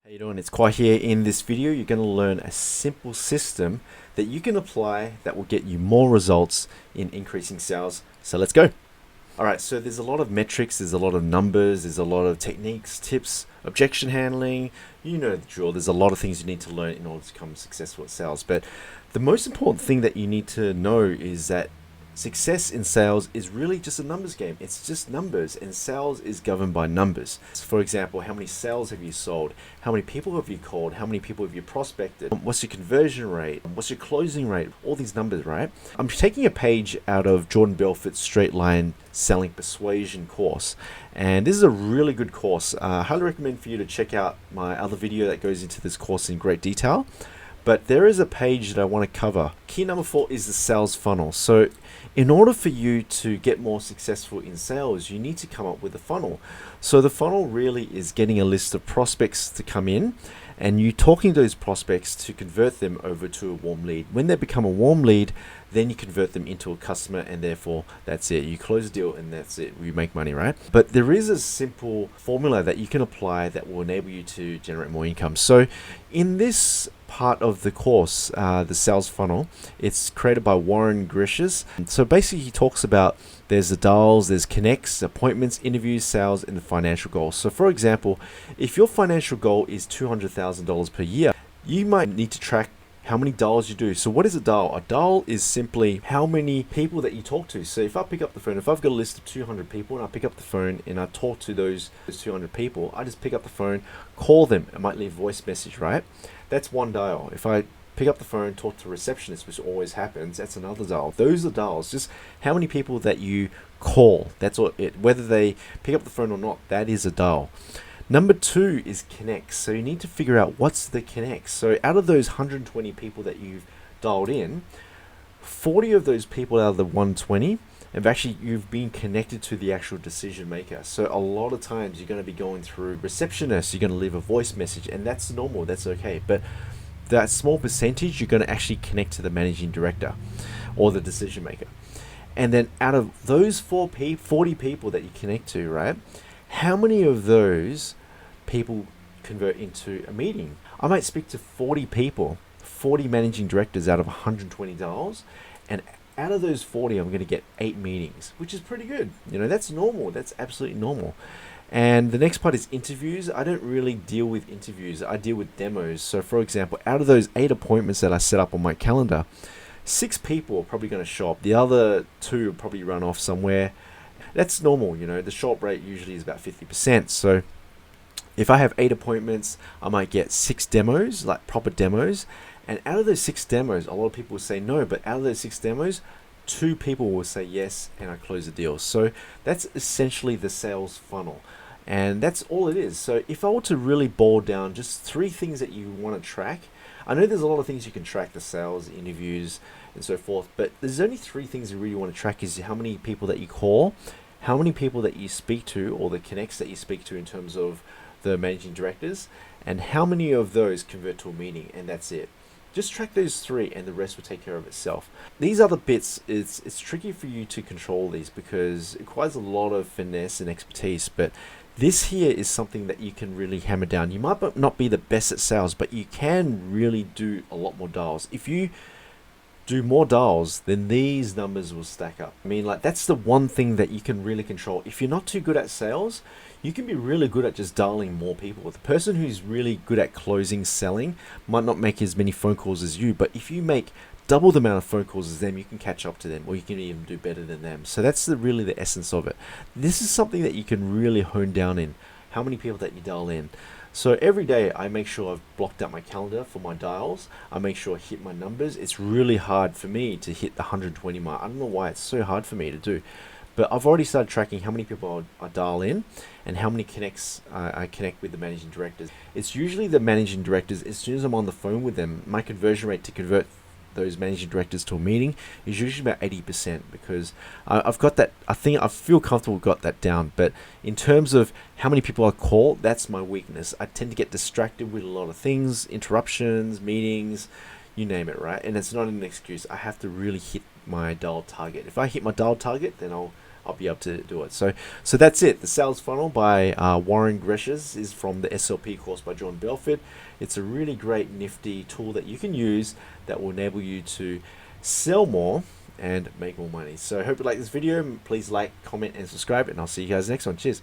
How you doing? It's Khoa here. In this video, you're going to learn a simple system that you can apply that will get you more results in increasing sales. So let's go. All right, so there's a lot of metrics, there's a lot of numbers, there's a lot of techniques, tips, objection handling. You know the drill. There's a lot of things you need to learn in order to become successful at sales. But the most important thing that you need to know is that success in sales is really just a numbers game. It's just numbers, and sales is governed by numbers. For example, how many sales have you sold? How many people have you called? How many people have you prospected? What's your conversion rate? What's your closing rate? All these numbers, right? I'm taking a page out of Jordan Belfort's Straight Line Selling Persuasion course, and this is a really good course. I highly recommend for you to check out my other video that goes into this course in great detail. But there is a page that I want to cover. Key number 4 is the sales funnel. So in order for you to get more successful in sales, you need to come up with a funnel. So the funnel really is getting a list of prospects to come in, and you talking to those prospects to convert them over to a warm lead. When they become a warm lead, then you convert them into a customer, and therefore that's it. You close the deal and that's it. You make money, right? But there is a simple formula that you can apply that will enable you to generate more income. So in this part of the course, the sales funnel, it's created by Warren Greshem. So basically he talks about there's the dials, there's connects, appointments, interviews, sales, and the financial goals. So for example, if your financial goal is $200,000 per year, you might need to track how many dials you do. So what is a dial? A dial is simply how many people that you talk to. So if I pick up the phone, if I've got a list of 200 people and I pick up the phone and I talk to those 200 people, I just pick up the phone, call them. I might leave a voice message, right? That's one dial. If I pick up the phone, talk to a receptionist, which always happens, that's another dial. Those are dials. Just how many people that you call. That's all it. Whether they pick up the phone or not, that is a dial. Number 2 is connects. So you need to figure out what's the connects. So out of those 120 people that you've dialed in, 40 of those people out of the 120 you've been connected to the actual decision maker. So a lot of times you're going to be going through receptionists, you're going to leave a voice message, and that's normal, that's okay. But that small percentage, you're going to actually connect to the managing director or the decision maker. And then out of those 40 people that you connect to, right, how many of those people convert into a meeting? I might speak to 40 people, 40 managing directors out of 120 dials, and out of those 40, I'm going to get 8 meetings, which is pretty good. You know, that's normal. That's absolutely normal. And the next part is interviews. I don't really deal with interviews. I deal with demos. So for example, out of those 8 appointments that I set up on my calendar, 6 people are probably going to show up. The other 2 will probably run off somewhere. That's normal. You know, the show up rate usually is about 50%. So if I have 8 appointments, I might get 6 demos, like proper demos. And out of those 6 demos, a lot of people will say no, but out of those 6 demos, 2 people will say yes, and I close the deal. So that's essentially the sales funnel, and that's all it is. So if I were to really boil down just 3 things that you want to track, I know there's a lot of things you can track, the sales, interviews, and so forth, but there's only 3 things you really want to track: is how many people that you call, how many people that you speak to, or the connects that you speak to in terms of the managing directors, and how many of those convert to a meeting, and that's it. Just track those 3 and the rest will take care of itself. These other bits, it's tricky for you to control these because it requires a lot of finesse and expertise, but this here is something that you can really hammer down. You might not be the best at sales, but you can really do a lot more dials. If you do more dials, then these numbers will stack up. I mean, like, that's the one thing that you can really control. If you're not too good at sales, you can be really good at just dialing more people. The person who's really good at closing, selling, might not make as many phone calls as you, but if you make double the amount of phone calls as them, you can catch up to them, or you can even do better than them. So that's really the essence of it. This is something that you can really hone down in, how many people that you dial in. So every day I make sure I've blocked out my calendar for my dials. I make sure I hit my numbers. It's really hard for me to hit the 120 mark. I don't know why it's so hard for me to do. But I've already started tracking how many people I dial in and how many connects I connect with the managing directors. It's usually the managing directors. As soon as I'm on the phone with them, my conversion rate to convert those managing directors to a meeting is usually about 80%, because I've got that. I feel comfortable got that down. But in terms of how many people I call, that's my weakness. I tend to get distracted with a lot of things, interruptions, meetings, you name it, right? And it's not an excuse. I have to really hit my dial target. If I hit my dial target, then I'll I'll be able to do it. So that's it. The sales funnel by Warren Gresham is from the SLP course by John Belfort. It's a really great nifty tool that you can use that will enable you to sell more and make more money. So I hope you like this video. Please like, comment, and subscribe, and I'll see you guys next one. Cheers.